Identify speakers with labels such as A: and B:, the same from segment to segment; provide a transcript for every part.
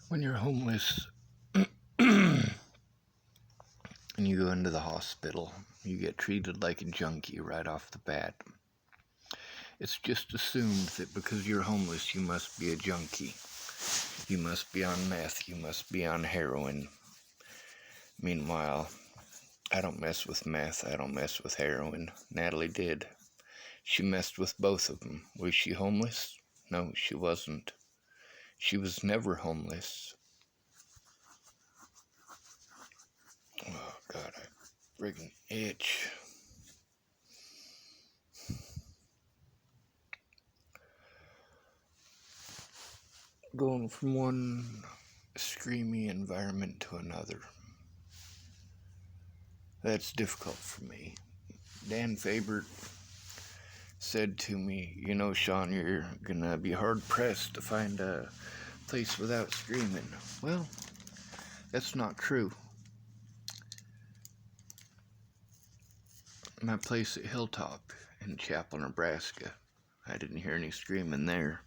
A: When you're homeless and you go into the hospital, you get treated like a junkie right off the bat. It's just assumed that because you're homeless, you must be a junkie. You must be on meth. You must be on heroin. Meanwhile, I don't mess with meth. I don't mess with heroin. Natalie did. She messed with both of them. Was she homeless? No, she wasn't. She was never homeless. Oh, God, I friggin' itch. Going from one screamy environment to another. That's difficult for me. Dan Faber said to me, you know, Sean, you're gonna be hard-pressed to find a place without screaming. Well, that's not true. My place at Hilltop in Chapel, Nebraska, I didn't hear any screaming there.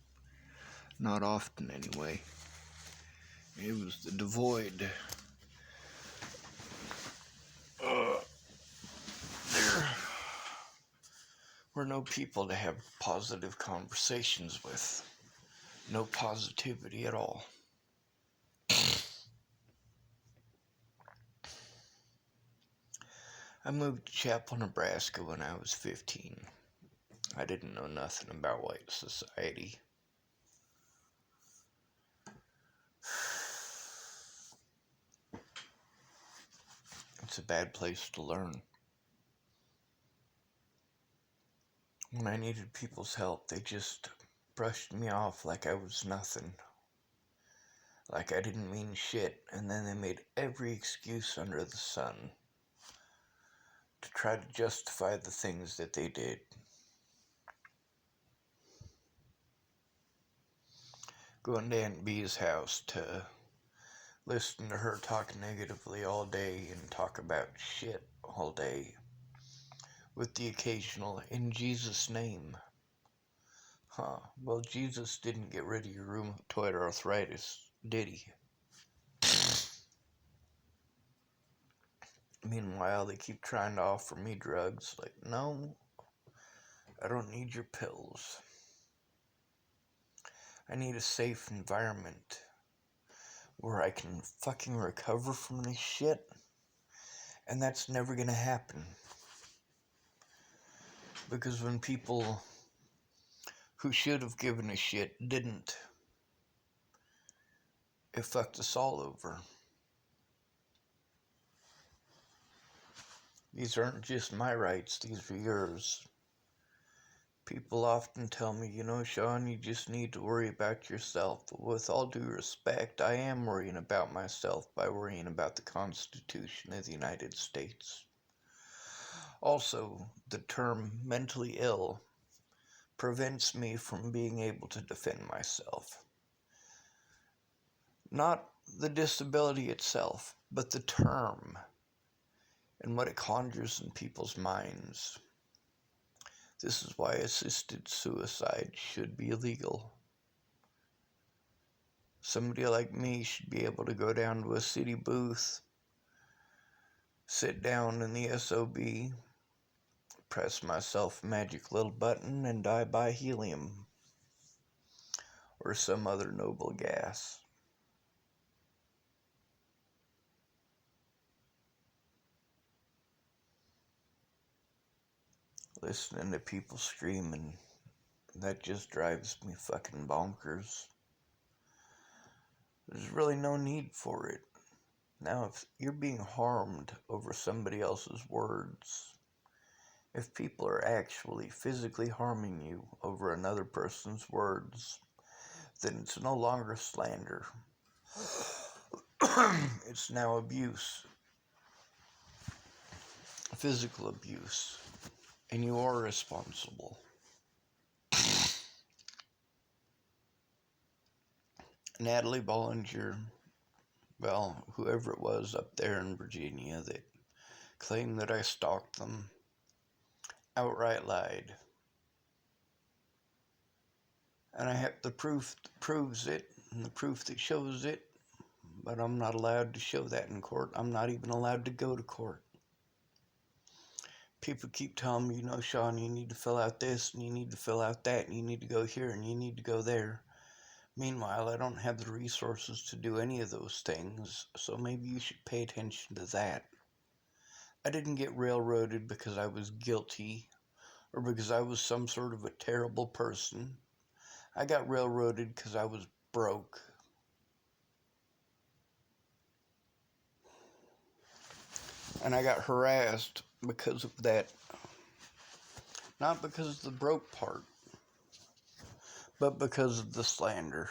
A: Not often, anyway. It was the devoid. There were no people to have positive conversations with. No positivity at all. I moved to Chapel, Nebraska when I was 15. I didn't know nothing about white society. It's a bad place to learn. When I needed people's help, they just brushed me off like I was nothing. Like I didn't mean shit, and then they made every excuse under the sun to try to justify the things that they did. Going to Aunt B's house to listen to her talk negatively all day and talk about shit all day, with the occasional, in Jesus' name. Well, Jesus didn't get rid of your rheumatoid arthritis, did he? Meanwhile, they keep trying to offer me drugs. Like, no, I don't need your pills. I need a safe environment where I can fucking recover from this shit. And that's never gonna happen. Because when people who should have given a shit didn't, it fucked us all over. These aren't just my rights, these are yours. People often tell me, you know, Sean, you just need to worry about yourself. But with all due respect, I am worrying about myself by worrying about the Constitution of the United States. Also, the term mentally ill prevents me from being able to defend myself. Not the disability itself, but the term and what it conjures in people's minds. This is why assisted suicide should be illegal. Somebody like me should be able to go down to a city booth, sit down in the SOB, press myself a magic little button, and die by helium or some other noble gas. Listening to people screaming, that just drives me fucking bonkers. There's really no need for it. Now, if you're being harmed over somebody else's words, if people are actually physically harming you over another person's words, then it's no longer slander. It's now abuse. Physical abuse. And you are responsible. Natalie Bollinger, well, whoever it was up there in Virginia that claimed that I stalked them, outright lied. And I have the proof that proves it, and the proof that shows it
B: but I'm not allowed to show that in court. I'm not even allowed to go to court. People keep telling me, Sean, you need to fill out this, and you need to fill out that, and you need to go here, and you need to go there. Meanwhile, I don't have the resources to do any of those things, so maybe you should pay attention to that. I didn't get railroaded because I was guilty or because I was some sort of a terrible person. I got railroaded because I was broke. And I got harassed because of that. Not because of the broke part, but because of the slander.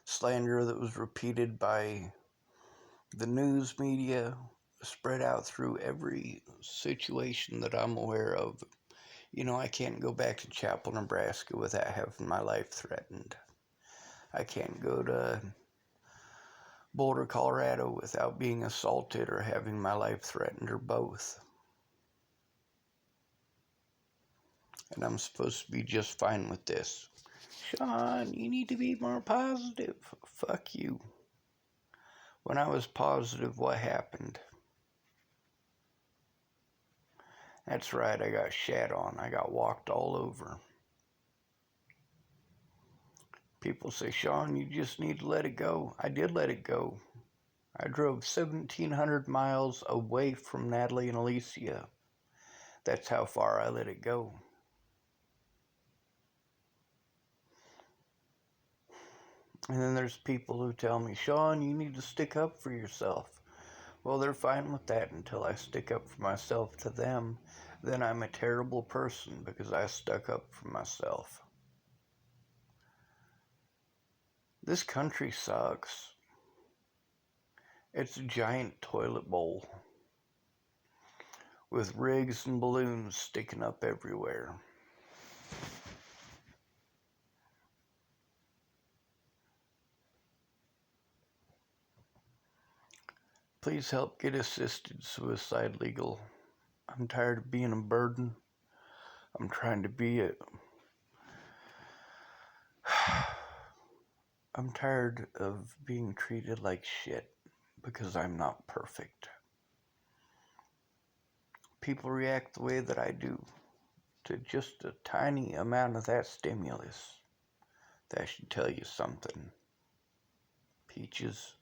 B: Slander that was repeated by the news media, spread out through every situation that I'm aware of. I can't go back to Chapel, Nebraska without having my life threatened. I can't go to Boulder, Colorado without being assaulted or having my life threatened, or both. And I'm supposed to be just fine with this. Sean, you need to be more positive. Fuck you. When I was positive, what happened? That's right, I got shat on. I got walked all over. People say, Sean, you just need to let it go. I did let it go. I drove 1,700 miles away from Natalie and Alicia. That's how far I let it go. And then there's people who tell me, Sean, you need to stick up for yourself. Well, they're fine with that until I stick up for myself to them. Then I'm a terrible person because I stuck up for myself. This country sucks. It's a giant toilet bowl with rigs and balloons sticking up everywhere. Please help get assisted suicide legal. I'm tired of being a burden. I'm trying to be it. I'm tired of being treated like shit because I'm not perfect. People react the way that I do to just a tiny amount of that stimulus. That should tell you something. Peaches.